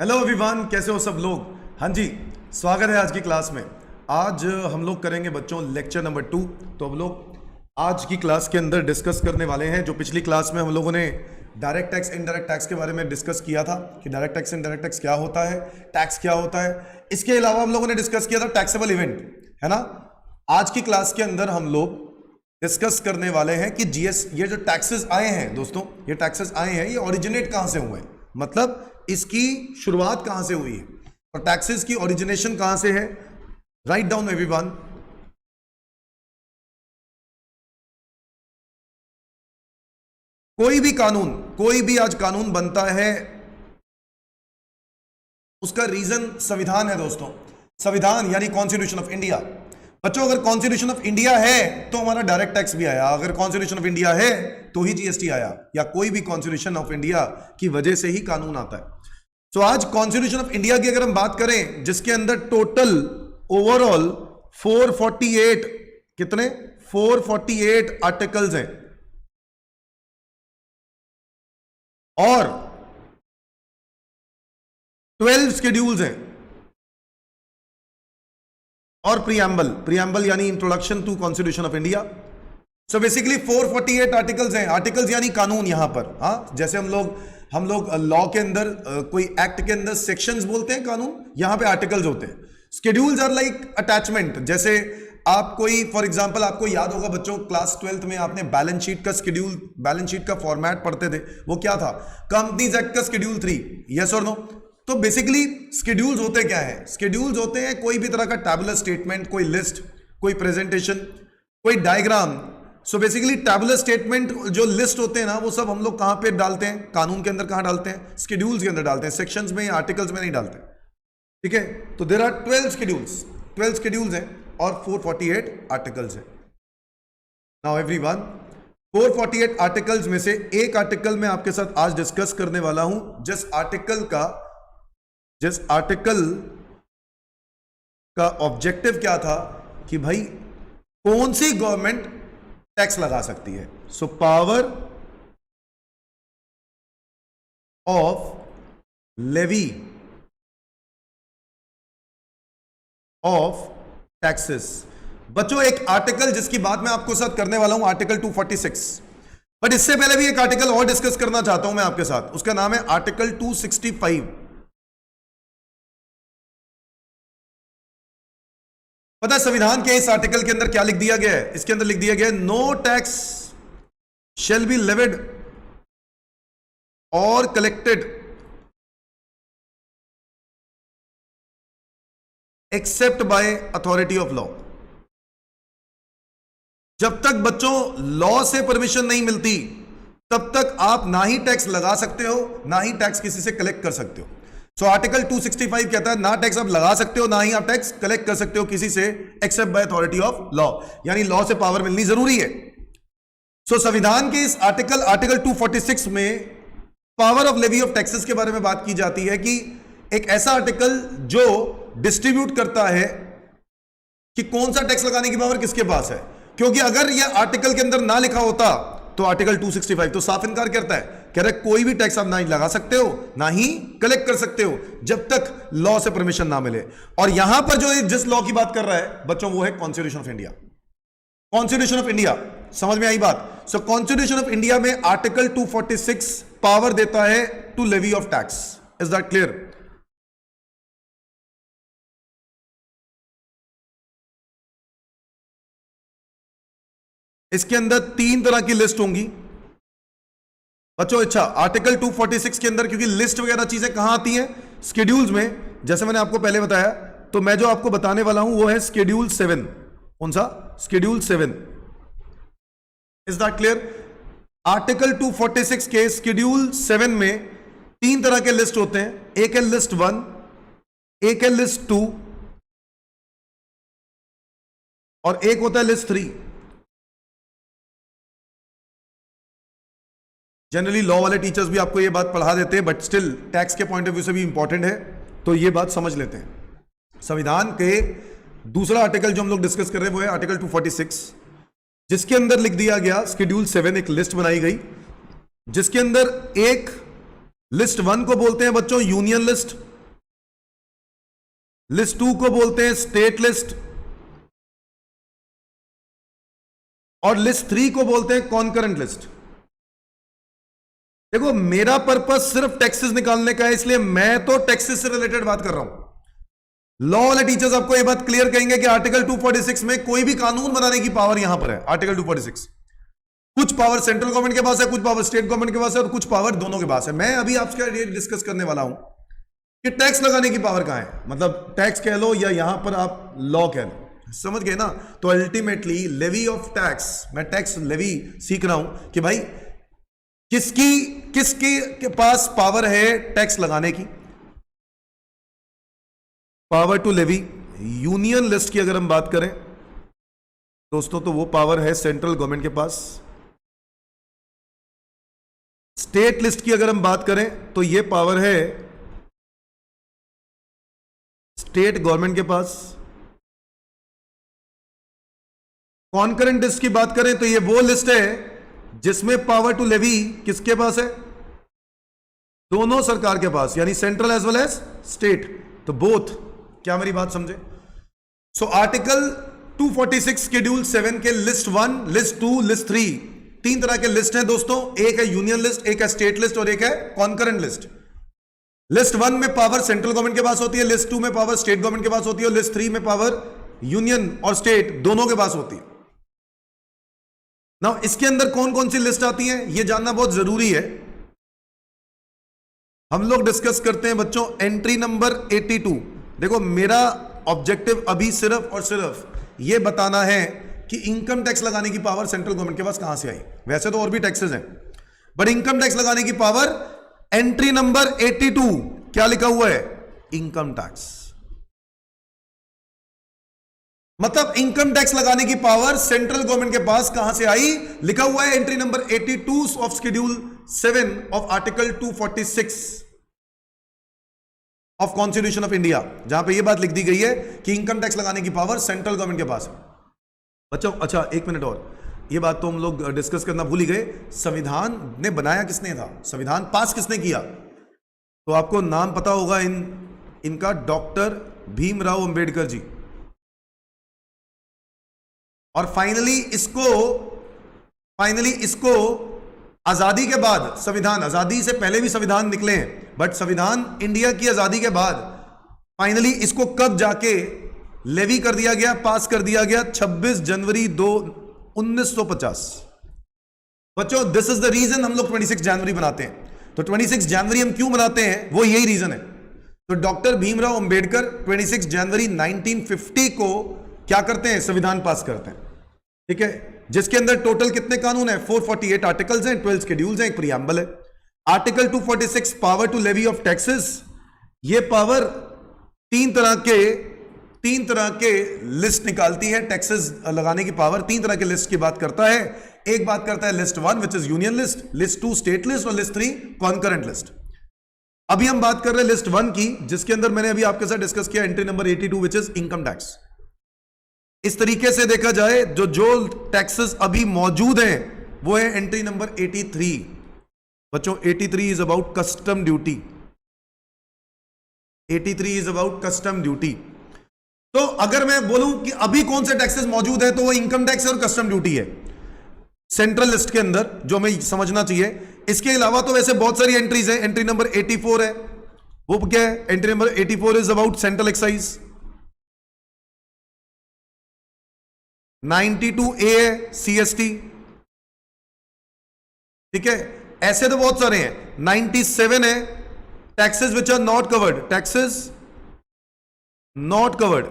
Hello everyone, कैसे हो सब लोग। हाँ जी, स्वागत है आज की क्लास में। आज हम लोग करेंगे बच्चों लेक्चर नंबर 2। तो हम लोग आज की क्लास के अंदर डिस्कस करने वाले हैं जो पिछली क्लास में हम लोगों ने डायरेक्ट टैक्स इनडायरेक्ट टैक्स के बारे में डिस्कस किया था कि डायरेक्ट टैक्स इनडायरेक्ट टैक्स क्या होता है, टैक्स क्या होता है। इसके अलावा हम लोगों ने डिस्कस किया था टैक्सेबल इवेंट, है ना। आज की क्लास के अंदर हम लोग डिस्कस करने वाले हैं कि जीएस, ये जो टैक्सेस आए हैं दोस्तों, ये टैक्सेस आए हैं, ये ओरिजिनेट कहां से हुए हैं, मतलब इसकी शुरुआत कहां से हुई है और टैक्सेस की ओरिजिनेशन कहां से है। Write down everyone. कोई भी आज कानून बनता है, उसका रीजन संविधान है दोस्तों। संविधान यानी कॉन्स्टिट्यूशन ऑफ इंडिया। बच्चों, अगर कॉन्स्टिट्यूशन ऑफ इंडिया है तो हमारा डायरेक्ट टैक्स भी आया, अगर कॉन्स्टिट्यूशन ऑफ इंडिया है तो ही जीएसटी आया, या कोई भी कॉन्स्टिट्यूशन ऑफ इंडिया की वजह से ही कानून आता है। तो आज कॉन्स्टिट्यूशन ऑफ इंडिया की अगर हम बात करें, जिसके अंदर टोटल ओवरऑल 448 कितने 448 आर्टिकल्स हैं और 12 शेड्यूल्स हैं और प्रियम्बल यानी introduction to constitution of India. So basically 448 articles हैं। आर्टिकल्स यानी कानून यहां पर। हाँ, जैसे हम लोग लॉ के अंदर कोई एक्ट के अंदर सेक्शंस बोलते हैं कानून, यहां पे आर्टिकल्स होते हैं। Schedules are like attachment. जैसे आप कोई, फॉर एग्जांपल, आपको याद होगा बच्चों, क्लास 12th में आपने बैलेंस शीट का शेड्यूल, बैलेंस शीट का फॉर्मेट पढ़ते थे, वो क्या था, कंपनीज एक्ट का शेड्यूल 3, यस और नो। तो बेसिकली शेड्यूल्स होते क्या है, शेड्यूल्स होते हैं कोई भी तरह का टैबुलर स्टेटमेंट, कोई लिस्ट, कोई प्रेजेंटेशन, कोई diagram. So basically tabular statement जो लिस्ट होते हैं ना, वो सब हम लोग कहां पे डालते हैं, कानून के अंदर कहां डालते हैं, शेड्यूल्स के अंदर डालते हैं, सेक्शंस में या आर्टिकल्स में नहीं डालते। ठीक है, तो देयर आर 12 शेड्यूल्स हैं और 448 आर्टिकल्स हैं। नाउ एवरीवन, 448 आर्टिकल्स में से एक आर्टिकल मैं आपके साथ आज डिस्कस करने वाला हूं, जिस आर्टिकल का ऑब्जेक्टिव क्या था कि भाई कौन सी गवर्नमेंट टैक्स लगा सकती है। So power of levy of taxes. बच्चों, एक आर्टिकल जिसकी बात मैं आपको साथ करने वाला हूं, आर्टिकल 246। बट इससे पहले भी एक आर्टिकल और डिस्कस करना चाहता हूं मैं आपके साथ, उसका नाम है आर्टिकल 265। पता है संविधान के इस आर्टिकल के अंदर क्या लिख दिया गया है? इसके अंदर लिख दिया गया है, no tax shall be levied और collected except by authority of law. जब तक बच्चों लॉ से परमिशन नहीं मिलती, तब तक आप ना ही टैक्स लगा सकते हो, ना ही टैक्स किसी से कलेक्ट कर सकते हो। सो आर्टिकल 265 कहता है ना टैक्स आप लगा सकते हो, ना ही आप टैक्स कलेक्ट कर सकते हो किसी से, accept by authority of law, यानी लॉ से पावर मिलनी जरूरी है। सो संविधान के इस आर्टिकल 246 में power of levy of taxes के बारे में बात की जाती है कि एक ऐसा आर्टिकल जो डिस्ट्रीब्यूट करता है कि कौन सा टैक्स लगाने की पावर किसके पास है। क्योंकि अगर यह आर्टिकल के अंदर ना लिखा होता तो आर्टिकल 265 तो साफ इनकार करता है, कह रहा है कोई भी टैक्स आप ना ही लगा सकते हो, ना ही कलेक्ट कर सकते हो, जब तक लॉ से परमिशन ना मिले। और यहां पर जो जिस लॉ की बात कर रहा है बच्चों, वो है constitution of India. Constitution of India, समझ में आई बात। सो कॉन्स्टिट्यूशन ऑफ इंडिया में आर्टिकल 246 पावर देता है to levy of tax. Is that clear? इसके अंदर 3 तरह की लिस्ट होंगी बच्चों। अच्छा, आर्टिकल 246 के अंदर क्योंकि लिस्ट वगैरह चीजें कहां आती हैं, शेड्यूल्स में, जैसे मैंने आपको पहले बताया, तो मैं जो आपको बताने वाला हूं वो है शेड्यूल 7। कौन सा? Schedule 7। Is that clear? Article 246 के शेड्यूल 7 में 3 तरह के लिस्ट होते हैं। एक है लिस्ट 1, एक है लिस्ट 2 और एक होता है लिस्ट 3। जनरली लॉ वाले टीचर्स भी आपको ये बात पढ़ा देते हैं, बट स्टिल टैक्स के पॉइंट ऑफ व्यू से भी इंपॉर्टेंट है, तो ये बात समझ लेते हैं। संविधान के दूसरा आर्टिकल जो हम लोग डिस्कस कर रहे हैं वो है आर्टिकल 246, जिसके अंदर लिख दिया गया शेड्यूल 7, एक लिस्ट बनाई गई, जिसके अंदर एक लिस्ट 1 को बोलते हैं बच्चों यूनियन लिस्ट, लिस्ट 2 को बोलते हैं स्टेट लिस्ट, और लिस्ट 3 को बोलते हैं कॉन्करेंट लिस्ट। देखो मेरा पर्पस सिर्फ टैक्सेस निकालने का है, इसलिए मैं तो टैक्सेस से रिलेटेड बात कर रहा हूं। लॉ वाले टीचर्स आपको यह बात क्लियर कहेंगे कि आर्टिकल 246 में कोई भी कानून बनाने की पावर यहां पर है। आर्टिकल 246 कुछ पावर सेंट्रल गवर्नमेंट के पास है, कुछ पावर स्टेट गवर्नमेंट के पास है, और कुछ पावर दोनों के पास है। मैं अभी आपसे ये डिस्कस करने वाला हूं कि टैक्स लगाने की पावर कहां है, मतलब टैक्स कह लो या यहां पर आप लॉ कह लो, समझ गए ना। तो अल्टीमेटली लेवी ऑफ टैक्स, मैं टैक्स लेवी सीख रहा हूं कि भाई किसके के पास पावर है टैक्स लगाने की। Power to levy union list की अगर हम बात करें दोस्तों, तो वो पावर है सेंट्रल गवर्नमेंट के पास। स्टेट लिस्ट की अगर हम बात करें तो ये पावर है स्टेट गवर्नमेंट के पास। कॉन्करेंट लिस्ट की बात करें तो ये वो लिस्ट है जिसमें पावर टू लेवी किसके पास है, दोनों सरकार के पास, यानी central as well as state, तो बोथ। क्या मेरी बात समझे? सो आर्टिकल 246 शेड्यूल 7 के लिस्ट 1, लिस्ट 2, लिस्ट 3, 3 तरह के लिस्ट हैं दोस्तों। एक है यूनियन लिस्ट, एक है स्टेट लिस्ट, और एक है कॉन्करेंट लिस्ट। लिस्ट 1 में पावर सेंट्रल गवर्नमेंट के पास होती है, लिस्ट 2 में पावर स्टेट गवर्नमेंट के पास होती है, और लिस्ट 3 में पावर यूनियन और स्टेट दोनों के पास होती है। ना इसके अंदर कौन कौन सी लिस्ट आती है यह जानना बहुत जरूरी है। हम लोग डिस्कस करते हैं बच्चों एंट्री नंबर 82। देखो मेरा ऑब्जेक्टिव अभी सिर्फ और सिर्फ यह बताना है कि इनकम टैक्स लगाने की पावर सेंट्रल गवर्नमेंट के पास कहां से आई। वैसे तो और भी टैक्सेस हैं, बट इनकम टैक्स लगाने की पावर एंट्री नंबर 82 क्या लिखा हुआ है, इनकम टैक्स। मतलब इनकम टैक्स लगाने की पावर सेंट्रल गवर्नमेंट के पास कहां से आई, लिखा हुआ है entry number 82 of schedule 7 of article 246 of constitution of India, जहां पे यह बात लिख दी गई है कि इनकम टैक्स लगाने की पावर सेंट्रल गवर्नमेंट के पास है। बच्चों अच्छा एक मिनट और, ये बात तो हम लोग डिस्कस करना भूल ही गए। संविधान ने बनाया किसने था, संविधान पास किसने किया? तो आपको नाम पता होगा इनका, डॉक्टर भीमराव अंबेडकर जी। और फाइनली इसको आजादी के बाद, संविधान आजादी से पहले भी संविधान निकले हैं, बट संविधान इंडिया की आजादी के बाद फाइनली इसको कब जाके लेवी कर दिया गया, पास कर दिया गया, 26 जनवरी 1950। बच्चों दिस इज द रीजन हम लोग 26 जनवरी बनाते हैं। तो 26 जनवरी हम क्यों बनाते हैं, वो यही रीजन है। तो डॉक्टर भीमराव अंबेडकर 26 जनवरी 1950 को क्या करते हैं, संविधान पास करते हैं, ठीक है, जिसके अंदर टोटल कितने कानून है, 448 आर्टिकल्स हैं, 12 शेड्यूल्स हैं, एक प्रीएम्बल है। Article 246 power to levy of taxes, ये पावर तीन तरह के लिस्ट निकालती है। टैक्सेस लगाने की पावर तीन तरह के लिस्ट की बात करता है। एक बात करता है list 1 which is union list, list 2 state list, और लिस्ट 3 कॉन्करेंट लिस्ट। अभी हम बात कर रहे हैं लिस्ट 1 की, जिसके अंदर मैंने अभी आपके साथ डिस्कस किया entry number 82 which is income tax. इस तरीके से देखा जाए जो टैक्सेस अभी मौजूद हैं वो है एंट्री नंबर 83। बच्चों 83 is about custom duty, 83 is about custom duty. तो अगर मैं बोलूं कि अभी कौन से टैक्सेस मौजूद है, तो वो इनकम टैक्स और कस्टम ड्यूटी है सेंट्रल लिस्ट के अंदर, जो हमें समझना चाहिए। इसके अलावा तो वैसे बहुत सारी एंट्रीज है। एंट्री नंबर 84 है, वो क्या है, entry number 84 is about central excise. 92A है CST, ठीक है, ऐसे तो बहुत सारे हैं। 97 है taxes which are not covered, taxes not covered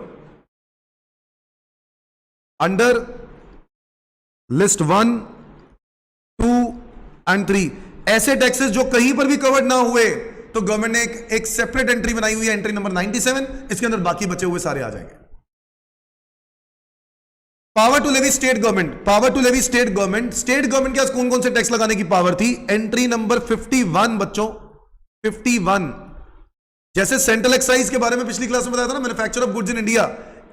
under list 1, 2 and 3। ऐसे टैक्सेस जो कहीं पर भी कवर्ड ना हुए तो गवर्नमेंट ने एक सेपरेट एंट्री बनाई हुई है, एंट्री नंबर 97। इसके अंदर बाकी बचे हुए सारे आ जाएंगे। Power to levy state government, power to levy state government, state government के पास कौन कौन से टैक्स लगाने की पावर थी, एंट्री नंबर 51 बच्चों, 51। जैसे सेंट्रल एक्साइज के बारे में पिछली क्लास में बताया था ना, manufacture of goods in India,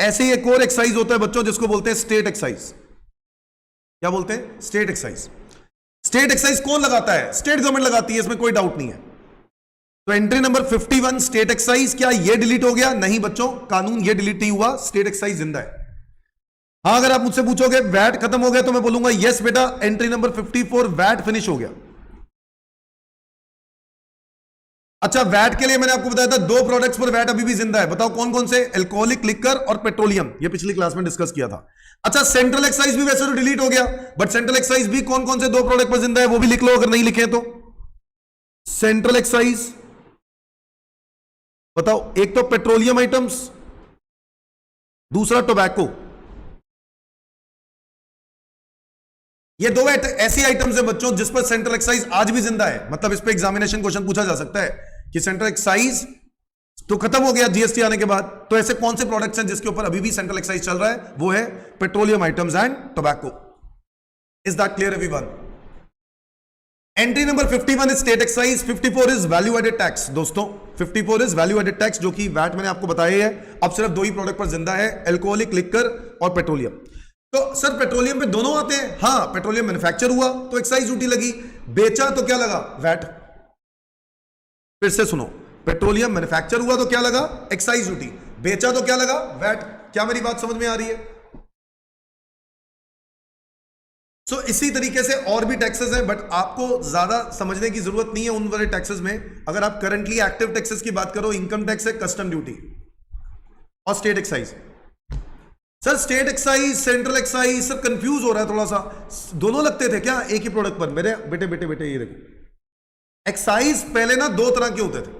ऐसे ही एक और एक्साइज होता है बच्चों जिसको बोलते हैं स्टेट एक्साइज। क्या बोलते हैं, स्टेट एक्साइज। स्टेट एक्साइज कौन लगाता है, स्टेट गवर्नमेंट लगाती है, इसमें कोई डाउट नहीं है। तो एंट्री नंबर 51 स्टेट एक्साइज, क्या ये डिलीट हो गया? नहीं बच्चों, कानून ये डिलीट नहीं हुआ, स्टेट एक्साइज जिंदा है। हाँ, अगर आप मुझसे पूछोगे वैट खत्म हो गया तो मैं बोलूंगा यस बेटा, एंट्री नंबर 54 वैट फिनिश हो गया। अच्छा, वैट के लिए मैंने आपको बताया था दो प्रोडक्ट्स पर वैट अभी भी जिंदा है, बताओ कौन कौन से? अल्कोहलिक लिकर और पेट्रोलियम, ये पिछली क्लास में डिस्कस किया था। अच्छा, सेंट्रल एक्साइज भी वैसे तो डिलीट हो गया, बट सेंट्रल एक्साइज भी कौन कौन से दो प्रोडक्ट पर जिंदा है वो भी लिख लो अगर नहीं लिखे तो। सेंट्रल एक्साइज बताओ, एक तो पेट्रोलियम आइटम्स, दूसरा टोबैको। ये दो ऐसी आइटम्स हैं बच्चों जिस पर सेंट्रल एक्साइज आज भी जिंदा है, मतलब इस पे एग्जामिनेशन क्वेश्चन पूछा जा सकता है कि सेंट्रल एक्साइज तो खत्म हो गया जीएसटी आने के बाद, तो ऐसे कौन से प्रोडक्ट्स हैं जिसके ऊपर अभी भी सेंट्रल एक्साइज चल रहा है? वो है petroleum items and tobacco. Is that clear everyone? Entry number 51 is state excise, 54 is value added tax. दोस्तों 54 इज वैल्यू एडेड टैक्स, जो कि वैट मैंने आपको बताया है। अब सिर्फ दो ही प्रोडक्ट पर जिंदा है, अल्कोहलिक लिकर और पेट्रोलियम। तो सर पेट्रोलियम पे दोनों आते हैं? हाँ, पेट्रोलियम मैन्युफैक्चर हुआ तो एक्साइज ड्यूटी लगी, बेचा तो क्या लगा? वैट। फिर से सुनो, पेट्रोलियम मैन्युफैक्चर हुआ तो क्या लगा? Excise duty. बेचा तो क्या लगा? वैट। क्या मेरी बात समझ में आ रही है? सो इसी तरीके से और भी टैक्सेस हैं, बट आपको ज्यादा समझने की जरूरत नहीं है उन वाले टैक्सेस में। अगर आप करंटली एक्टिव टैक्सेस की बात करो, इनकम टैक्स है, कस्टम ड्यूटी और state excise. Sir state excise, central excise, sir confuse हो रहा है थोड़ा सा, दोनों लगते थे क्या एक ही प्रोडक्ट पर? मेरे बेटे बेटे बेटे ये देखिए, एक्साइज पहले ना दो तरह के होते थे।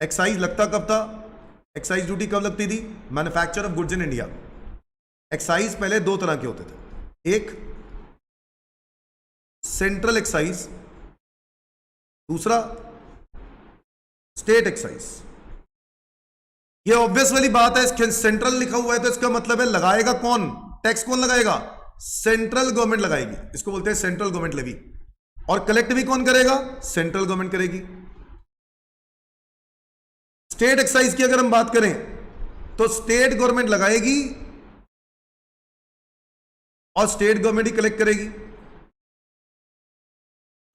एक्साइज लगता कब था? एक्साइज ड्यूटी कब लगती थी? Manufacture of goods in India. Excise पहले दो तरह के होते थे, एक सेंट्रल एक्साइज, दूसरा स्टेट एक्साइज। ये ऑब्वियस वाली बात है, सेंट्रल लिखा हुआ है तो इसका मतलब है लगाएगा कौन? टैक्स कौन लगाएगा? सेंट्रल गवर्नमेंट लगाएगी, इसको बोलते हैं सेंट्रल गवर्नमेंट लेवी। और कलेक्ट भी कौन करेगा? सेंट्रल गवर्नमेंट करेगी। स्टेट एक्साइज की अगर हम बात करें तो स्टेट गवर्नमेंट लगाएगी और स्टेट गवर्नमेंट ही कलेक्ट करेगी।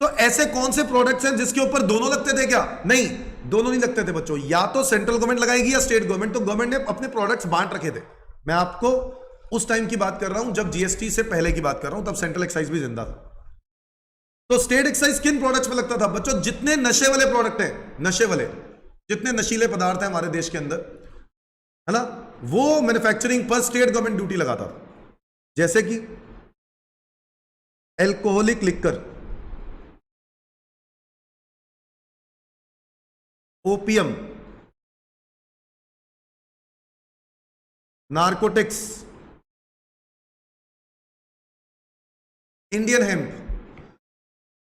तो ऐसे कौन से प्रोडक्ट्स हैं जिसके ऊपर दोनों लगते थे क्या? नहीं, दोनों नहीं लगते थे बच्चों, या तो सेंट्रल गवर्नमेंट लगाएगी या स्टेट गवर्नमेंट। तो गवर्नमेंट ने अपने प्रोडक्ट्स बांट रखे थे। मैं आपको उस टाइम की बात कर रहा हूं जब जीएसटी से पहले की बात कर रहा हूं, तब सेंट्रल एक्साइज भी जिंदा था। तो स्टेट एक्साइज किन प्रोडक्ट्स में लगता था बच्चों? जितने नशे वाले प्रोडक्ट हैं, नशे वाले जितने नशीले पदार्थ हैं हमारे देश के अंदर, है ना, वो मैन्युफैक्चरिंग पर स्टेट गवर्नमेंट ड्यूटी लगाता था। जैसे कि alcoholic liquor, opium, narcotics, Indian hemp.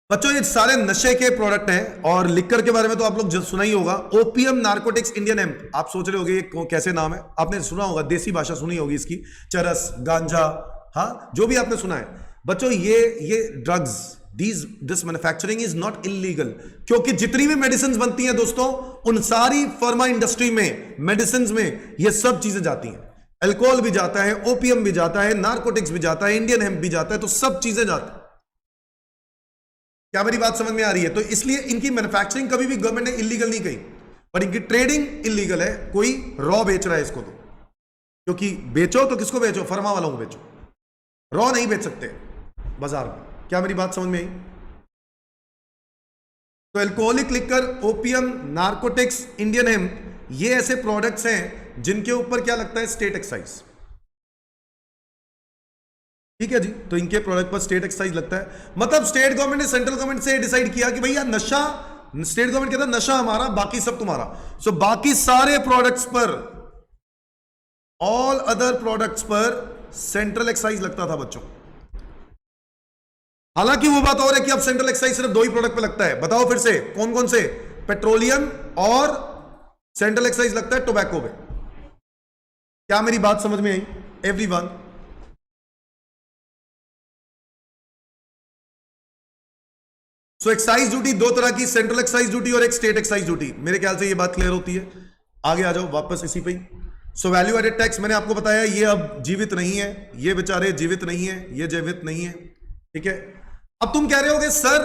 बच्चों ये सारे नशे के प्रोडक्ट हैं। और लिकर के बारे में तो आप लोग सुना ही होगा, ओपियम, नारकोटिक्स, इंडियन हेम्प। आप सोच रहे होंगे ये कैसे नाम है, आपने सुना होगा, देसी भाषा सुनी होगी इसकी, चरस, गांजा, हाँ जो भी आपने सुना है। बच्चों ये drugs, this manufacturing is not illegal, क्योंकि जितनी भी मेडिसिन बनती हैं दोस्तों, उन सारी फार्मा इंडस्ट्री में, मेडिसिन में ये सब चीजें जाती हैं। अल्कोहल भी जाता है, ओपियम भी जाता है, नारकोटिक्स भी जाता है, इंडियन हेम्प भी जाता है, तो सब चीजें जाती हैं। क्या मेरी बात समझ में आ रही है? तो इसलिए इनकी मैन्युफैक्चरिंग कभी भी गवर्नमेंट ने इलीगल नहीं कही, पर इनकी ट्रेडिंग इलीगल है। कोई रॉ बेच रहा है इसको, तो क्योंकि बेचो तो किसको बेचो? फार्मा वालों को बेचो, रॉ नहीं बेच सकते बाजार में। क्या मेरी बात समझ में आई? तो alcoholic liquor, opium, narcotics, Indian hemp, ये ऐसे प्रोडक्ट्स हैं जिनके ऊपर क्या लगता है? State excise. ठीक है जी, तो इनके प्रोडक्ट पर स्टेट एक्साइज लगता है। मतलब स्टेट गवर्नमेंट ने सेंट्रल गवर्नमेंट से डिसाइड किया कि भैया नशा, स्टेट गवर्नमेंट कहता है नशा हमारा, बाकी सब तुम्हारा। सो बाकी सारे प्रोडक्ट्स पर, ऑल अदर प्रोडक्ट्स पर सेंट्रल एक्साइज लगता था बच्चों। हालांकि वो बात और है कि अब सेंट्रल एक्साइज सिर्फ दो ही प्रोडक्ट पे लगता है। बताओ फिर से कौन कौन से? पेट्रोलियम और सेंट्रल एक्साइज लगता है टोबैको पे। क्या मेरी बात समझ में आई एवरीवन? सो एक्साइज ड्यूटी दो तरह की, सेंट्रल एक्साइज ड्यूटी और एक स्टेट एक्साइज ड्यूटी। मेरे ख्याल से ये बात क्लियर होती है। आगे आ जाओ वापस इसी पे। सो वैल्यू एडेड टैक्स मैंने आपको बताया, ये अब जीवित नहीं है, ये बेचारे जीवित नहीं है, ये जीवित नहीं है। ठीक है। अब तुम कह रहे होगे सर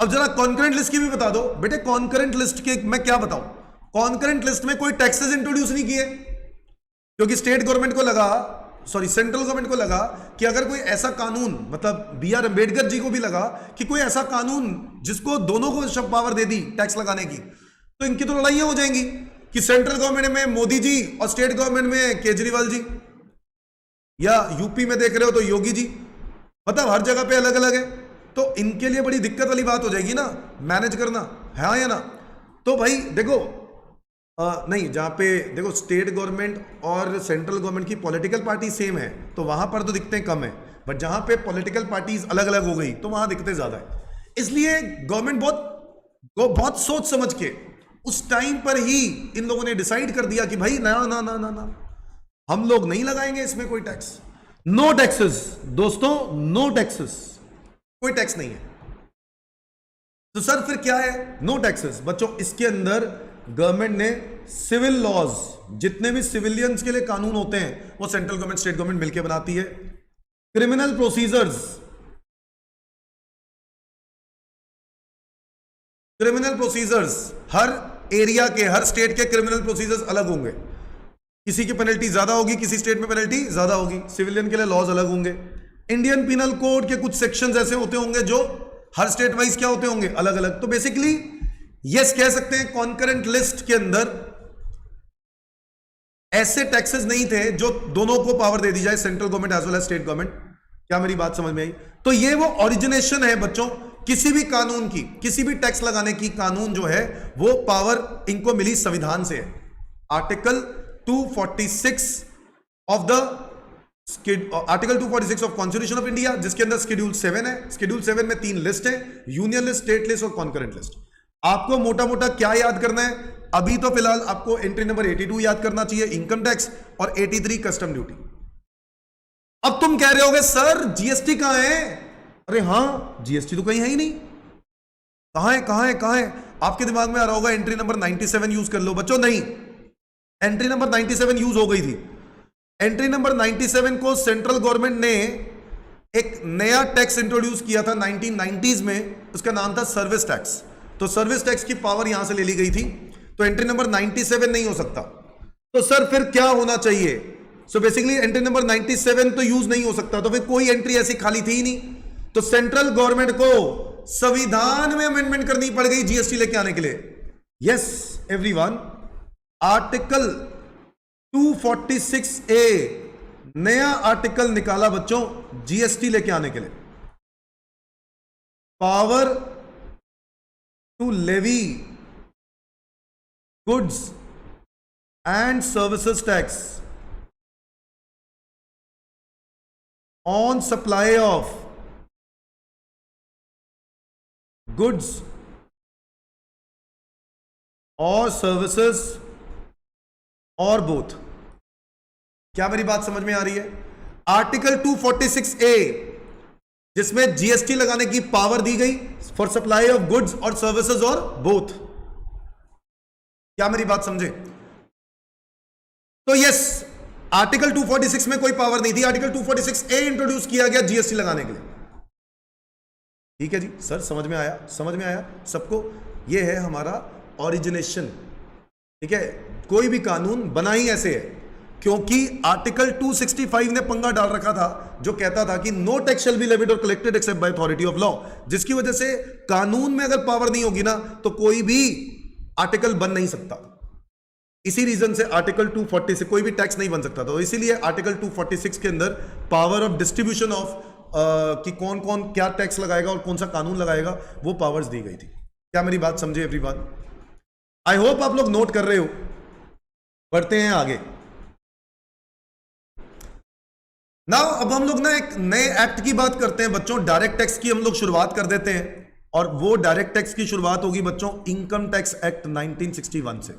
अब जरा कॉन्करेंट लिस्ट की भी बता दो बेटे। कॉन्करेंट लिस्ट के मैं क्या बताऊं? कॉन्करेंट लिस्ट में कोई टैक्सेस इंट्रोड्यूस नहीं किए, क्योंकि स्टेट गवर्नमेंट को लगा, सॉरी सेंट्रल गवर्नमेंट को लगा कि अगर कोई ऐसा कानून, मतलब बी आर अम्बेडकर जी को भी लगा कि कोई ऐसा कानून जिसको दोनों को सब पावर दे दी टैक्स लगाने की, तो इनकी तो लड़ाइयां हो जाएंगी कि सेंट्रल गवर्नमेंट में मोदी जी और स्टेट गवर्नमेंट में केजरीवाल जी, या यूपी में देख रहे हो तो योगी जी, मतलब हर जगह पे अलग अलग है। तो इनके लिए बड़ी दिक्कत वाली बात हो जाएगी ना मैनेज करना, है हाँ या ना? तो भाई देखो नहीं, जहां पे देखो स्टेट गवर्नमेंट और सेंट्रल गवर्नमेंट की पॉलिटिकल पार्टी सेम है तो वहां पर तो दिक्कतें कम है, बट जहां पे पॉलिटिकल पार्टीज अलग अलग हो गई तो वहां दिक्कतें ज्यादा है। इसलिए गवर्नमेंट बहुत सोच समझ के उस टाइम पर ही इन लोगों ने डिसाइड कर दिया कि भाई ना ना ना ना ना, हम लोग नहीं लगाएंगे इसमें कोई टैक्स। नो टैक्सेस दोस्तों, नो टैक्सेस, कोई टैक्स नहीं है। तो सर फिर क्या है नो टैक्सेस? बच्चों इसके अंदर गवर्नमेंट ने सिविल लॉज, जितने भी सिविलियंस के लिए कानून होते हैं वो सेंट्रल गवर्नमेंट स्टेट गवर्नमेंट मिलकर बनाती है। क्रिमिनल प्रोसीजर्स, क्रिमिनल प्रोसीजर्स हर एरिया के, हर स्टेट के क्रिमिनल प्रोसीजर्स अलग होंगे। किसी की पेनल्टी ज्यादा होगी, किसी स्टेट में पेनल्टी ज्यादा होगी। सिविलियन के लिए लॉज अलग होंगे। इंडियन पिनल कोड के कुछ सेक्शंस ऐसे होते होंगे जो हर स्टेट वाइज क्या होते होंगे, अलग अलग। तो बेसिकली यस कह सकते हैं कॉन्करेंट लिस्ट के अंदर ऐसे टैक्सेस नहीं थे जो दोनों को पावर दे दी जाए, central government as well as state government. क्या मेरी बात समझ में आई? तो ये वो ओरिजिनेशन है बच्चों किसी भी कानून की, किसी भी टैक्स लगाने की कानून जो है वो पावर इनको मिली संविधान से है। Article 246 of the article 246 of constitution of India, जिसके अंदर शेड्यूल 7 है। शेड्यूल 7 में 3 लिस्ट है, यूनियन लिस्ट, स्टेट लिस्ट और कॉन्करेंट लिस्ट। आपको मोटा मोटा क्या याद करना है? अभी तो फिलहाल आपको एंट्री नंबर 82 याद करना चाहिए, इनकम टैक्स, और 83 कस्टम ड्यूटी। अब तुम कह रहे होगे सर जीएसटी कहां है? अरे हां, जीएसटी तो कहीं है ही नहीं। कहां है, कहां है, कहां है? आपके दिमाग में आ रहा होगा एंट्री नंबर 97 यूज कर लो। बच्चों नहीं, एंट्री नंबर 97 यूज हो गई थी। एंट्री नंबर 97 को सेंट्रल गवर्नमेंट ने एक नया टैक्स इंट्रोड्यूस किया था 1990s में, उसका नाम था सर्विस टैक्स। तो सर्विस टैक्स की पावर यहां से ले ली गई थी, तो एंट्री नंबर 97 नहीं हो सकता। तो सर फिर क्या होना चाहिए? सो बेसिकली एंट्री नंबर 97 तो यूज नहीं हो सकता, तो फिर कोई एंट्री ऐसी खाली थी ही नहीं। तो सेंट्रल गवर्नमेंट को संविधान में अमेंडमेंट करनी पड़ गई जीएसटी लेके आने के लिए। यस एवरीवन, आर्टिकल 246A नया आर्टिकल निकाला बच्चों जीएसटी लेके आने के लिए। Power to levy goods and services tax on supply of goods और सर्विसेज और बोथ। क्या मेरी बात समझ में आ रही है? आर्टिकल 246A जिसमें जीएसटी लगाने की पावर दी गई फॉर सप्लाई ऑफ गुड्स और सर्विसेज और बोथ। क्या मेरी बात समझे? तो यस, आर्टिकल 246 में कोई पावर नहीं थी, आर्टिकल 246A इंट्रोड्यूस किया गया जीएसटी लगाने के लिए। ठीक है जी सर, समझ में आया? समझ में आया सबको? यह है हमारा ओरिजिनेशन। ठीक है, कोई भी कानून बना ही ऐसे है क्योंकि आर्टिकल 265 ने पंगा डाल रखा था जो कहता था कि no tax shall be levied और collected except by authority of law, जिसकी वजह से कानून में अगर पावर नहीं होगी ना तो कोई भी आर्टिकल बन नहीं सकता। इसी रीजन से आर्टिकल 240 से कोई भी टैक्स नहीं बन सकता था। तो इसीलिए आर्टिकल 246 के अंदर पावर ऑफ डिस्ट्रीब्यूशन ऑफ कि कौन कौन क्या टैक्स लगाएगा और कौन सा कानून लगाएगा वो पावर्स दी गई थी। क्या मेरी बात समझे एवरीवन? आई होप आप लोग नोट कर रहे हो। बढ़ते हैं आगे। ना अब हम लोग ना एक नए एक्ट की बात करते हैं बच्चों। डायरेक्ट टैक्स की हम लोग शुरुआत कर देते हैं और वो डायरेक्ट टैक्स की शुरुआत होगी बच्चों इनकम टैक्स एक्ट 1961 से।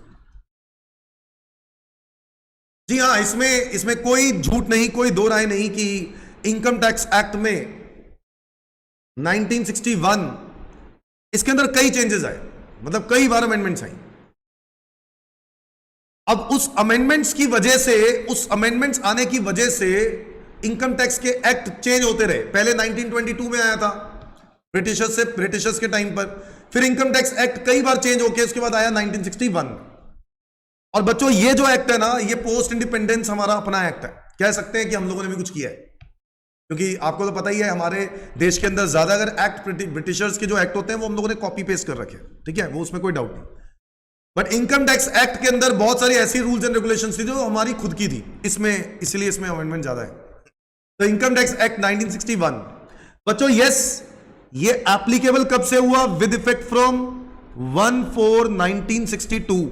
जी हाँ, इसमें कोई झूठ नहीं, कोई दो राय नहीं कि इनकम टैक्स एक्ट में 1961 इसके अंदर कई चेंजेस आए, मतलब कई बार अमेंडमेंट्स आई। अब उस अमेंडमेंट्स की वजह से, उस अमेंडमेंट्स आने की वजह से इनकम टैक्स के एक्ट चेंज होते रहे। पहले 1922 में आया था, ब्रिटिशर्स के टाइम पर। फिर इनकम टैक्स एक्ट कई बार चेंज होके उसके बाद आया 1961। और बच्चों ये जो एक्ट है ना, ये पोस्ट इंडिपेंडेंस हमारा अपना एक्ट है, कह सकते हैं कि हम लोगों ने भी कुछ किया है, क्योंकि आपको तो पता ही है हमारे देश के अंदर ज्यादा अगर एक्ट ब्रिटिशर्स के जो एक्ट होते हैं वो हम लोगों ने कॉपी पेस्ट कर रखे हैं, ठीक है, वो उसमें कोई डाउट नहीं। बट इनकम टैक्स एक्ट के अंदर बहुत सारी ऐसी रूल्स एंड रेगुलेशंस थी जो हमारी खुद की थी, इसमें इसलिए इसमें अमेंडमेंट ज्यादा है। तो इनकम टैक्स एक्ट 1961 बच्चों, यस, ये एप्लीकेबल कब से हुआ? With effect from 1/4/1962।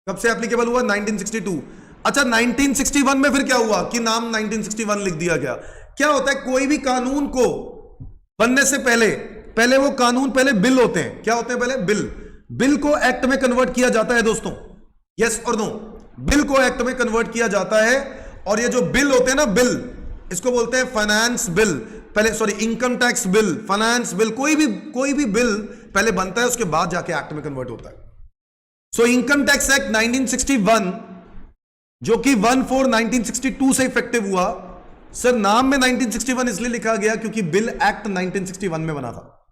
कब से एप्लीकेबल हुआ? 1962। अच्छा, 1961 में फिर क्या हुआ कि नाम 1961 लिख दिया गया? क्या होता है, कोई भी कानून को बनने से पहले वो कानून पहले बिल होते हैं। क्या होते हैं? पहले बिल को एक्ट में कन्वर्ट किया जाता है दोस्तों, यस और नो, बिल को एक्ट में कन्वर्ट किया जाता है। और ये जो बिल होते हैं ना, बिल, इसको बोलते हैं फाइनेंस बिल, पहले sorry income tax bill, finance bill, कोई भी बिल पहले बनता है, उसके बाद जाके एक्ट में कन्वर्ट होता है। सो इनकम टैक्स एक्ट 1961 जो कि 1/4/1962 से इफेक्टिव हुआ। सर नाम में 1961 इसलिए लिखा गया क्योंकि बिल एक्ट 1961 में बना था।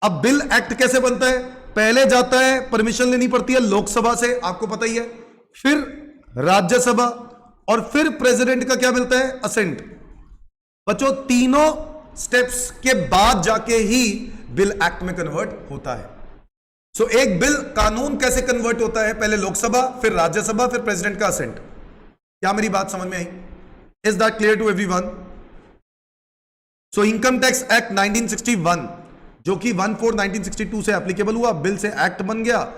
अब बिल एक्ट कैसे बनता है? पहले जाता है, परमिशन लेनी पड़ती है लोकसभा से, आपको पता ही है, फिर राज्यसभा, और फिर प्रेसिडेंट का क्या मिलता है? असेंट। बच्चों तीनों स्टेप्स के बाद जाके ही बिल एक्ट में कन्वर्ट होता है। सो एक बिल कानून कैसे कन्वर्ट होता है? पहले लोकसभा, फिर राज्यसभा, फिर प्रेसिडेंट का असेंट। क्या मेरी बात समझ में आई? Is that clear to everyone? So income tax act 1961 जो कि 1/4/1962 से एप्लीकेबल हुआ, बिल से एक्ट बन गया,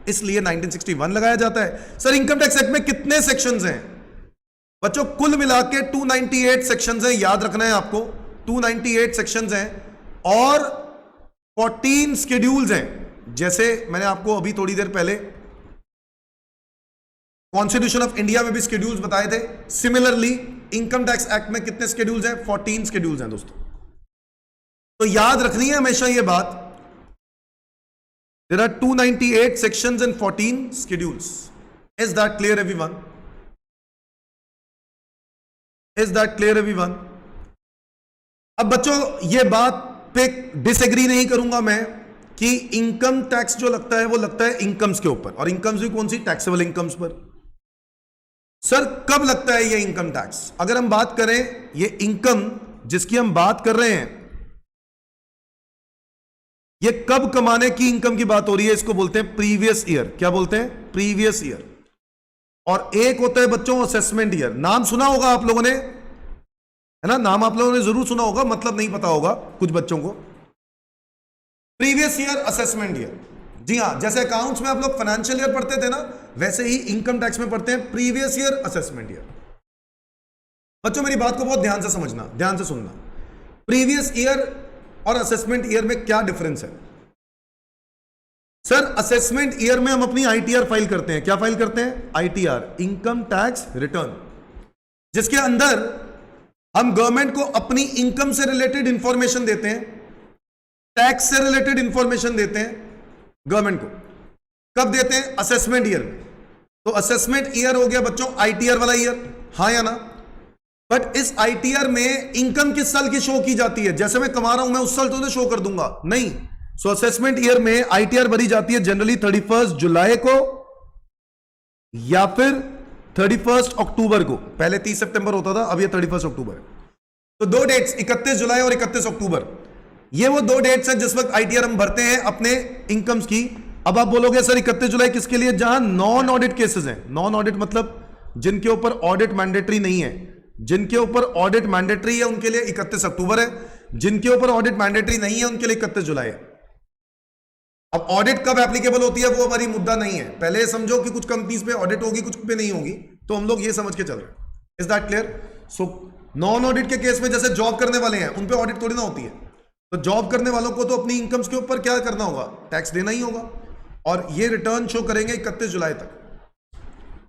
इसलिए 1961 लगाया जाता है। सर इनकम टैक्स एक्ट में कितने सेक्शंस हैं? बच्चों कुल मिला के 298 सेक्शंस हैं, याद रखना है आपको, 298 सेक्शंस हैं और 14 शेड्यूल्स हैं। जैसे मैंने आपको अभी थोड़ी देर पहले कॉन्स्टिट्यूशन ऑफ इंडिया में भी शेड्यूल्स बताए थे, सिमिलरली इनकम टैक्स एक्ट में कितने शेड्यूल्स हैं? 14 शेड्यूल्स हैं दोस्तों। तो याद रखनी है हमेशा ये बात, there are 298 sections and 14 schedules. Is that clear everyone? Is that clear everyone? अब बच्चों ये बात पे डिसएग्री नहीं करूंगा मैं कि इनकम टैक्स जो लगता है वो लगता है इनकम्स के ऊपर, और इनकम्स भी कौन सी? टैक्सेबल इनकम्स पर। सर कब लगता है ये इनकम टैक्स? अगर हम बात करें ये इनकम जिसकी हम बात कर रहे हैं, ये कब कमाने की इनकम की बात हो रही है, इसको बोलते हैं प्रीवियस ईयर। क्या बोलते हैं? Previous year. और एक होता है बच्चों असेसमेंट ईयर। नाम सुना होगा आप लोगों ने, है ना, नाम आप लोगों ने जरूर सुना होगा, मतलब नहीं पता होगा कुछ बच्चों को। Previous year, assessment year. जी हां, जैसे अकाउंट्स में आप लोग फाइनेंशियल ईयर पढ़ते थे ना, वैसे ही इनकम टैक्स में पढ़ते हैं प्रीवियस ईयर, असेसमेंट ईयर। बच्चों मेरी बात को बहुत ध्यान से समझना, ध्यान से सुनना। प्रीवियस ईयर और असेसमेंट ईयर में क्या डिफरेंस है? सर असेसमेंट ईयर में हम अपनी आईटीआर फाइल करते हैं। क्या फाइल करते हैं? आईटीआर, इनकम टैक्स रिटर्न, जिसके अंदर हम गवर्नमेंट को अपनी इनकम से रिलेटेड इंफॉर्मेशन देते हैं, टैक्स से रिलेटेड इंफॉर्मेशन देते हैं गवर्नमेंट को। कब देते हैं? असेसमेंट ईयर में। तो असेसमेंट ईयर हो गया बच्चों आईटीआर वाला ईयर, हाँ या ना? बट इस आईटीआर में इनकम किस साल की शो की जाती है? जैसे मैं कमा रहा हूं मैं उस साल तो शो कर दूंगा, नहीं। सो असेसमेंट ईयर में आईटीआर भरी जाती है जनरली 31 जुलाई को या फिर 31 अक्टूबर को। पहले 30 सितंबर होता था, अब ये 31 अक्टूबर है। तो दो डेट्स 31 जुलाई और 31 अक्टूबर, ये वो दो डेट्स हैं जिस वक्त आईटीआर हम भरते हैं अपने इनकम्स की। अब आप बोलोगे सर 31 जुलाई किसके लिए? जहां नॉन ऑडिट केसेस हैं। नॉन ऑडिट मतलब जिनके ऊपर ऑडिट मैंडेटरी नहीं है। जिनके ऊपर ऑडिट मैंडेटरी है उनके लिए 31 अक्टूबर है, जिनके ऊपर ऑडिट मैंडेटरी नहीं है उनके लिए 31 जुलाई है। अब ऑडिट कब एप्लीकेबल होती है वो हमारी मुद्दा नहीं है। पहले समझो कि कुछ कंपनीज पे ऑडिट होगी, कुछ पे नहीं होगी, तो हम लोग ये समझ के चल रहे हैं। Is that clear? So non audit के केस में जैसे जॉब करने वाले हैं उन पे ऑडिट थोड़ी ना होती है, तो जॉब करने वालों को तो अपनी इनकम्स के ऊपर क्या करना होगा? टैक्स देना ही होगा, और ये रिटर्न शो करेंगे 31 जुलाई तक।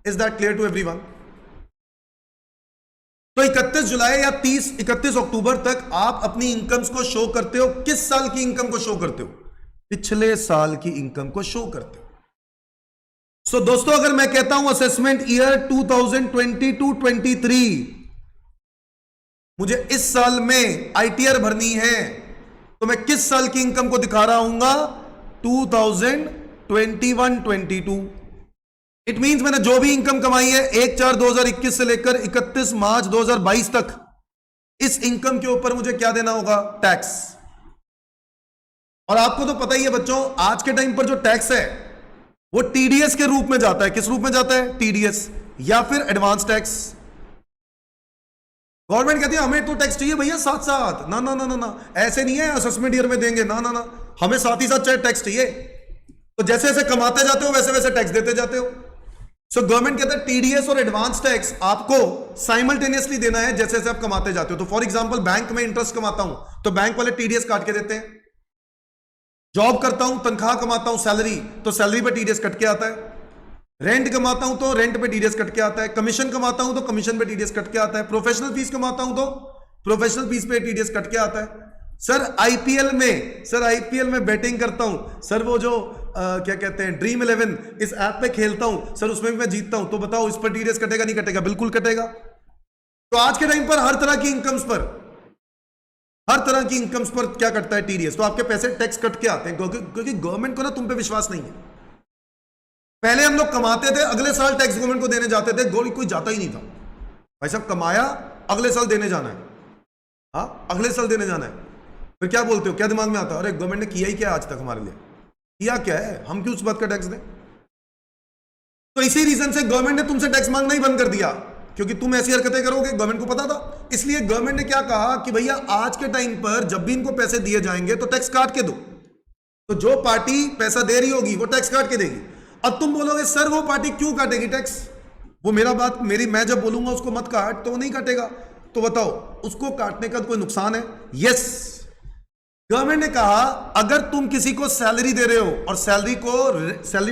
Is that clear to everyone? तो 31 जुलाई या 31 अक्टूबर तक आप अपनी इनकम्स को शो करते हो। किस साल की इनकम को शो करते हो? पिछले साल की इनकम को शो करते हो। सो दोस्तों अगर मैं कहता हूं असेसमेंट ईयर 2022-23, मुझे इस साल में आईटीआर भरनी है, तो मैं किस साल की इनकम को दिखा रहा हूंगा? 2021-22। इट मींस मैंने जो भी इनकम कमाई है 1/4/2021 से लेकर 31 मार्च 2022 तक, इस इनकम के ऊपर मुझे क्या देना होगा? टैक्स। और आपको तो पता ही है बच्चों, आज के टाइम पर जो टैक्स है वो टीडीएस के रूप में जाता है। किस रूप में जाता है? टीडीएस या फिर एडवांस टैक्स। गवर्नमेंट कहती है हमें तो टैक्स चाहिए भैया साथ साथ। ना ना ना ना ना, ऐसे नहीं है असेसमेंट ईयर में देंगे, ना ना ना, हमें साथ ही साथ चाहे टैक्स चाहिए। तो जैसे जैसे कमाते जाते हो वैसे वैसे टैक्स देते जाते हो। सो गवर्नमेंट कहता है टीडीएस और एडवांस टैक्स आपको साइमल्टेनियसली देना है जैसे जैसे आप कमाते जाते हो। तो फॉर एग्जांपल बैंक में इंटरेस्ट कमाता हूं तो बैंक वाले टीडीएस काट के देते हैं। जॉब करता हूं, तनख्वाह कमाता हूं, सैलरी, तो सैलरी पे टीडीएस कट के आता है। रेंट कमाता हूं तो रेंट पे टीडीएस कट के आता है। कमीशन कमाता हूं तो कमीशन पे टीडीएस कट के आता है। प्रोफेशनल फीस कमाता हूं तो प्रोफेशनल फीस पे टीडीएस कट के आता है। सर आईपीएल में बैटिंग करता हूं सर, वो जो क्या कहते हैं ड्रीम 11 इस ऐप पे खेलता हूं सर, उसमें भी मैं जीतता हूं, तो बताओ इस पर टीडीएस कटेगा नहीं कटेगा? बिल्कुल कटेगा। तो आज के टाइम पर हर तरह की इनकम्स पर क्या कटता है? टीडीएस। तो आपके पैसे टैक्स कट के आते हैं क्योंकि गवर्नमेंट को ना तुम पे विश्वास नहीं है। पहले हम लोग कमाते थे, अगले साल टैक्स गवर्नमेंट को देने जाते थे, कोई जाता ही नहीं था। भाई साहब कमाया, अगले साल देने जाना है। हाँ, अगले साल देने जाना है। फिर क्या बोलते हो, क्या दिमाग में आता है? अरे गवर्नमेंट ने किया ही क्या आज तक हमारे लिए? किया क्या है? हम क्यों उस बात का टैक्स दें? तो इसी रीजन से गवर्नमेंट ने तुमसे टैक्स मांगना ही बंद कर दिया, क्योंकि तुम ऐसी हरकतें करोगे, गवर्नमेंट को पता था। इसलिए गवर्नमेंट ने क्या कहा कि भैया आज के टाइम पर जब भी इनको पैसे दिए जाएंगे तो टैक्स काट के दो। तो जो पार्टी पैसा दे रही होगी वो टैक्स काट के देगी। अब तुम बोलोगे सर वो पार्टी क्यों काटेगी टैक्स? वो मैं जब बोलूंगा उसको मत काट तो वो नहीं काटेगा। तो बताओ उसको काटने का कोई नुकसान है? यस। गवर्नमेंट ने कहा अगर तुम किसी को सैलरी दे रहे हो और सैलरी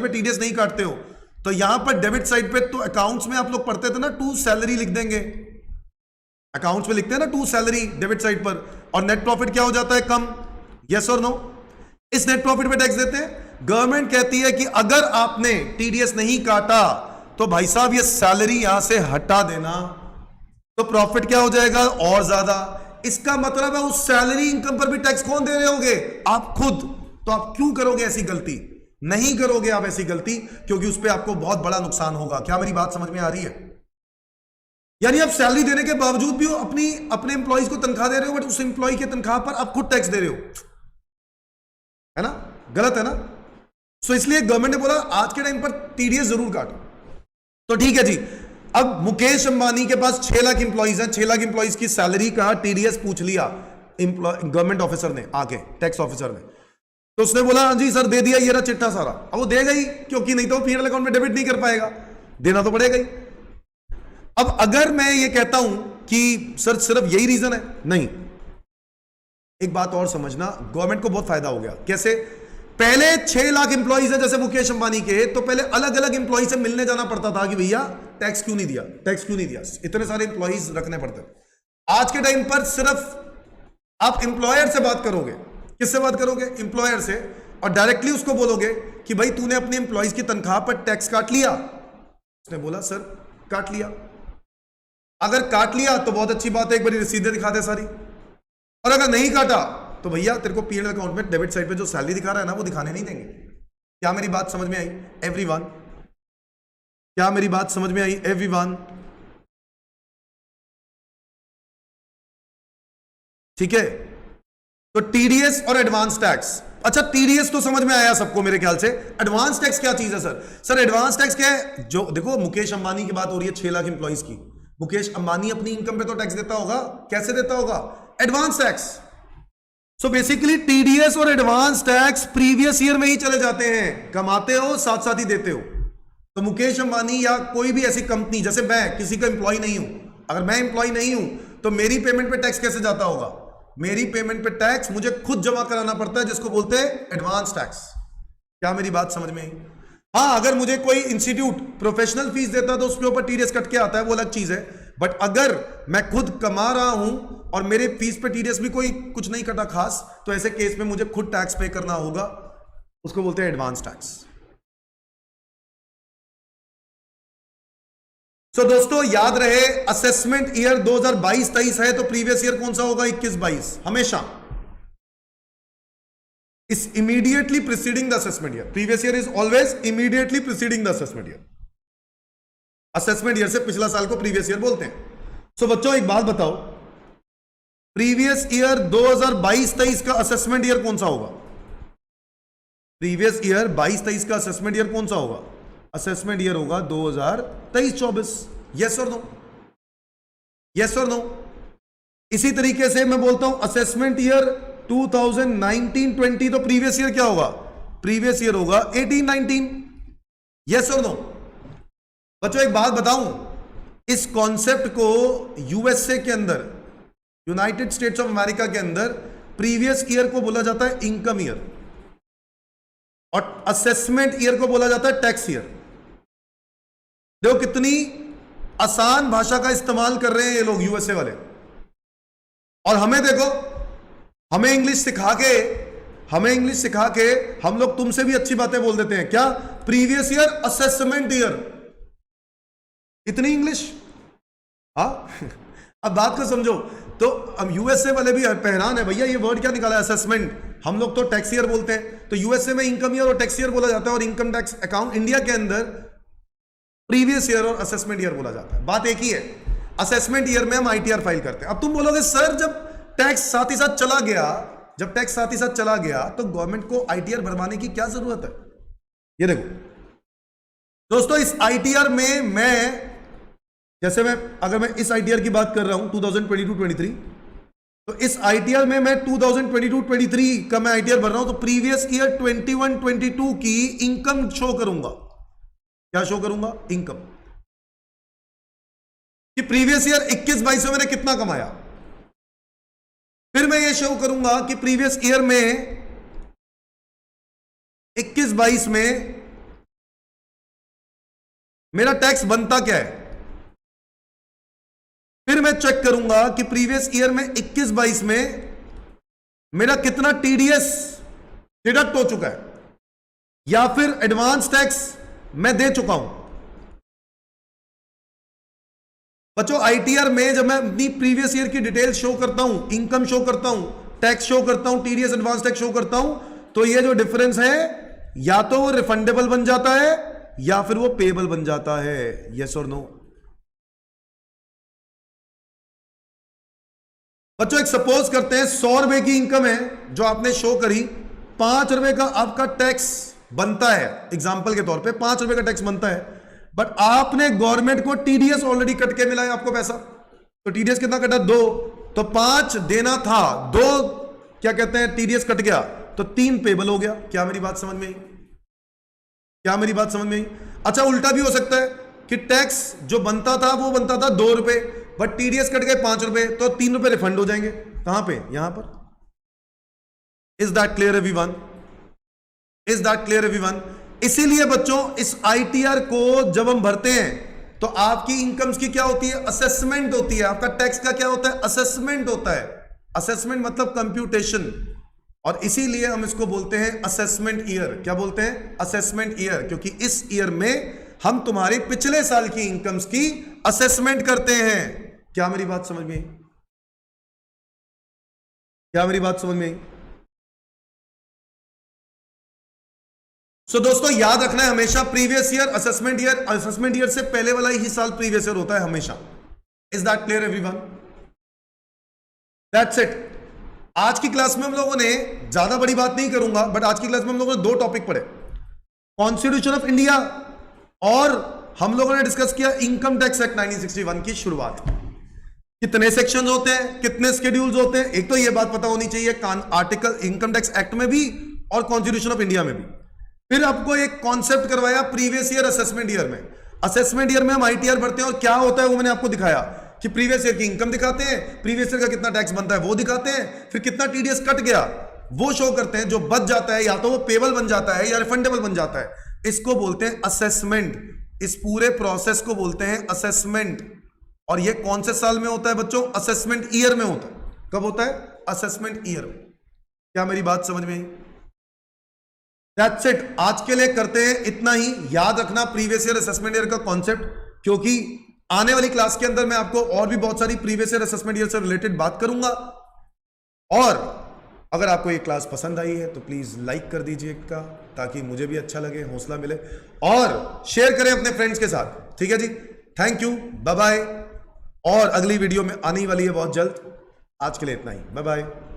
पे टीडीएस नहीं काटते हो, तो यहां पर डेबिट साइड पे, तो अकाउंट्स में आप लोग पढ़ते थे ना, टू सैलरी लिख देंगे। अकाउंट्स में लिखते हैं ना टू सैलरी डेबिट साइड पर, और नेट प्रॉफिट क्या हो जाता है? कम। यस और नो? इस नेट प्रॉफिट पे टैक्स देते हैं। गवर्नमेंट कहती है कि अगर आपने टीडीएस नहीं काटा तो भाई साहब ये सैलरी यहां से हटा देना, तो प्रॉफिट क्या हो जाएगा? और ज्यादा। इसका मतलब है उस सैलरी इनकम पर भी टैक्स कौन दे रहे होंगे? आप खुद। तो आप क्यों करोगे ऐसी गलती? नहीं करोगे आप ऐसी गलती, क्योंकि उस पर आपको बहुत बड़ा नुकसान होगा। क्या मेरी बात समझ में आ रही है? यानी आप सैलरी देने के बावजूद भी अपने एम्प्लॉइज को तनख्वाह दे रहे हो, बट उस एम्प्लॉय की तनख्वाह पर आप खुद टैक्स दे रहे हो, है ना? गलत है ना? सो इसलिए गवर्नमेंट ने बोला आज के टाइम पर टीडीएस जरूर काटो। तो ठीक है जी। अब मुकेश अंबानी के पास 6 लाख इंप्लॉइज हैं, 6 लाख इंप्लॉइज की सैलरी का टीडीएस पूछ लिया गवर्नमेंट ऑफिसर ने आके, टैक्स ऑफिसर ने। तो उसने बोला हाँ जी सर दे दिया, ये रहा चिट्ठा सारा। अब वो देगा ही, क्योंकि नहीं तो पीएनएल अकाउंट में डेबिट नहीं कर पाएगा, देना तो पड़ेगा ही। अब अगर मैं ये कहता हूं कि सर सिर्फ यही रीजन है, नहीं, एक बात और समझना, गवर्नमेंट को बहुत फायदा हो गया। कैसे? पहले 6 लाख इंप्लॉइज है जैसे मुकेश अंबानी के, तो पहले अलग अलग इंप्लॉय से मिलने जाना पड़ता था कि भैया टैक्स क्यों नहीं दिया, टैक्स क्यों नहीं दिया, इतने सारे इंप्लॉइज रखने पड़ते। आज के टाइम पर सिर्फ आप इंप्लॉयर से बात करोगे। किससे बात करोगे? इंप्लॉयर से। और डायरेक्टली उसको बोलोगे कि भाई तूने अपने इंप्लॉइज की तनख्वाह पर टैक्स काट लिया? उसने बोला सर काट लिया। अगर काट लिया तो बहुत अच्छी बात है, एक बारी रसीदें दिखा दे सारी। और अगर नहीं काटा तो भैया तेरे को पीएनएल अकाउंट में डेबिट साइड पे जो सैलरी दिखा रहा है ना वो दिखाने नहीं देंगे। क्या मेरी बात समझ में आई एवरीवन? क्या मेरी बात समझ में आई एवरीवन? ठीक है। तो टीडीएस और एडवांस टैक्स। अच्छा टीडीएस तो समझ में आया सबको मेरे ख्याल से। एडवांस टैक्स क्या चीज है सर? सर एडवांस टैक्स क्या है? जो देखो मुकेश अंबानी की बात हो रही है 6 लाख इंप्लॉइज की। मुकेश अंबानी अपनी इनकम पे तो टैक्स देता होगा। कैसे देता होगा? Advance tax. So basically TDS और एडवांस टैक्स प्रीवियस ईयर में ही चले जाते हैं। कमाते हो साथ साथ ही देते हो। तो मुकेश अंबानी या कोई भी ऐसी कंपनी, जैसे मैं किसी का एम्प्लॉय नहीं हूं, अगर मैं एम्प्लॉय नहीं हूं तो मेरी पेमेंट पे टैक्स कैसे जाता होगा? मेरी पेमेंट पे टैक्स मुझे खुद जमा कराना पड़ता है, जिसको बोलते हैं एडवांस टैक्स। क्या मेरी बात समझ में आई? हाँ, अगर मुझे कोई इंस्टीट्यूट प्रोफेशनल फीस देता है तो उसके ऊपर टीडीएस कट के आता है, वो अलग चीज है। बट अगर मैं खुद कमा रहा हूं और मेरे फीस पे टीडीएस भी कोई कुछ नहीं कटा खास, तो ऐसे केस में मुझे खुद टैक्स पे करना होगा, उसको बोलते हैं एडवांस टैक्स। सो दोस्तों याद रहे, असेसमेंट ईयर 2022-23 है तो प्रीवियस ईयर कौन सा होगा? 21-22 हमेशा। is immediately preceding the assessment year. Previous year is always immediately preceding the assessment year. Assessment year से पिछला साल को प्रीवियस ईयर बोलते हैं. सो बच्चों एक बात बताओ, प्रीवियस ईयर 2022-23 का असेसमेंट ईयर कौन सा होगा? प्रीवियस ईयर 22-23 का असेसमेंट ईयर कौन सा होगा? असेसमेंट ईयर होगा 2023-24. यस और नो? यस और नो? इसी तरीके से मैं बोलता हूं असेसमेंट ईयर 2019-20 तो प्रीवियस ईयर क्या होगा? प्रीवियस ईयर होगा 18-19. यस और नो? बच्चों एक बात बताऊं, इस कॉन्सेप्ट को यूएसए के अंदर, यूनाइटेड स्टेट्स ऑफ अमेरिका के अंदर प्रीवियस ईयर को बोला जाता है इनकम ईयर और असेसमेंट ईयर को बोला जाता है टैक्स ईयर. देखो कितनी आसान भाषा का इस्तेमाल कर रहे हैं ये लोग यूएसए वाले. और हमें देखो, हमें इंग्लिश सिखा के हम लोग तुमसे भी अच्छी बातें बोल देते हैं. क्या? प्रीवियस ईयर, असेसमेंट ईयर, इतनी इंग्लिश. हाँ अब बात को समझो. तो अब यूएसए वाले भी हैरान है, भैया ये वर्ड क्या निकाला है असेसमेंट. हम लोग तो टैक्स ईयर बोलते हैं, तो यूएसए में इनकम ईयर और टैक्स ईयर बोला जाता है और इनकम टैक्स अकाउंट इंडिया के अंदर प्रीवियस ईयर और असेसमेंट ईयर बोला जाता है. बात एक ही है, असेसमेंट ईयर में हम आईटीआर फाइल करते हैं. अब तुम बोलोगे सर जब टैक्स साथ ही साथ चला गया तो गवर्नमेंट को आईटीआर भरवाने की क्या जरूरत है? ये देखो दोस्तों, इस आईटीआर में अगर मैं इस आईटीआर की बात कर रहा हूं 2022-23, तो इस आईटीआर में मैं 2022-23 का मैं आईटीआर भर रहा हूं, तो प्रीवियस ईयर 21-22 की इनकम शो करूंगा. क्या शो करूंगा? इनकम. कि प्रीवियस ईयर 21-22 में मैंने कितना कमाया. फिर मैं ये शो करूंगा कि प्रीवियस ईयर में 21-22 में मेरा टैक्स बनता क्या है. फिर मैं चेक करूंगा कि प्रीवियस ईयर में 21-22 में मेरा कितना टीडीएस डिडक्ट हो चुका है या फिर एडवांस टैक्स मैं दे चुका हूं. बच्चों आईटीआर में जब मैं अपनी प्रीवियस ईयर की डिटेल शो करता हूं, इनकम शो करता हूं, टैक्स शो करता हूं, टीडीएस एडवांस टैक्स शो करता हूं, तो ये जो डिफरेंस है या तो वो रिफंडेबल बन जाता है या फिर वो पेएबल बन जाता है. यस और नो? बच्चों एक सपोज करते हैं 100 रुपए की इनकम है जो आपने शो करी, 5 रुपए का आपका टैक्स बनता है. एग्जाम्पल के तौर पे 5 रुपए का टैक्स बनता है, बट आपने गवर्नमेंट को टीडीएस ऑलरेडी कट के मिला है आपको पैसा. तो टीडीएस कितना कटा? 2. तो 5 देना था, 2 क्या कहते हैं टीडीएस कट गया, तो 3 पेबल हो गया. क्या मेरी बात समझ में आई? अच्छा उल्टा भी हो सकता है कि टैक्स जो बनता था वो बनता था 2 रुपए, बट टीडीएस कट गए 5 रुपए, तो 3 रुपए रिफंड हो जाएंगे. कहां पे? यहां पर. Is that clear everyone? इसीलिए बच्चों इस आईटीआर को जब हम भरते हैं तो आपकी इनकम्स की क्या होती है? असेसमेंट होती है. आपका टैक्स का क्या होता है? असेसमेंट होता है. असेसमेंट मतलब कंप्यूटेशन, और इसीलिए हम इसको बोलते हैं असेसमेंट ईयर. क्या बोलते हैं? असेसमेंट ईयर, क्योंकि इस ईयर में हम तुम्हारे पिछले साल की इनकम्स की असेसमेंट करते हैं. क्या मेरी बात समझ में आई? सो दोस्तों याद रखना है हमेशा प्रीवियस ईयर, असेसमेंट ईयर से पहले वाला ही साल प्रीवियस ईयर होता है हमेशा. Is that clear everyone? That's it. आज की क्लास में हम लोगों ने ज्यादा बड़ी बात नहीं करूंगा, बट आज की क्लास में हम लोगों ने 2 टॉपिक पढ़े, कॉन्स्टिट्यूशन ऑफ इंडिया और हम लोगों ने डिस्कस किया इनकम टैक्स एक्ट 1961 की शुरुआत. कितने सेक्शन होते हैं, कितने शेड्यूल्स होते हैं, एक तो ये बात पता होनी चाहिए आर्टिकल इनकम टैक्स एक्ट में भी और कॉन्स्टिट्यूशन ऑफ इंडिया में भी. फिर आपको एक कॉन्सेप्ट करवाया प्रीवियस ईयर असेसमेंट ईयर में. असेसमेंट ईयर में हम आईटीआर भरते हैं और क्या होता है वो मैंने आपको दिखाया कि प्रीवियस ईयर की इनकम दिखाते हैं, प्रीवियस ईयर का कितना टैक्स बनता है वो दिखाते हैं, फिर कितना टीडीएस कट गया वो शो करते हैं. जो बच जाता है या तो वो पेबल बन जाता है या रिफंडेबल बन जाता है. इसको बोलते हैं असेसमेंट. इस पूरे प्रोसेस को बोलते हैं असेसमेंट. और ये कौन से साल में होता है बच्चों? असेसमेंट ईयर में होता है. कब होता है? असेसमेंट ईयर में. क्या मेरी बात समझ में आई? That's it. आज के लिए करते हैं इतना ही. याद रखना प्रीवियस ईयर असेसमेंट ईयर का कॉन्सेप्ट, क्योंकि आने वाली क्लास के अंदर मैं आपको और भी बहुत सारी प्रीवियस ईयर असेसमेंट ईयर से रिलेटेड बात करूंगा. और अगर आपको ये क्लास पसंद आई है तो प्लीज़ लाइक कर दीजिएगा ताकि मुझे भी अच्छा लगे, हौसला मिले, और शेयर करें अपने फ्रेंड्स के साथ। ठीक है जी, थैंक यू, बाय बाय। और अगली वीडियो में आने वाली है बहुत जल्द। आज के लिए इतना ही, बाय बाय।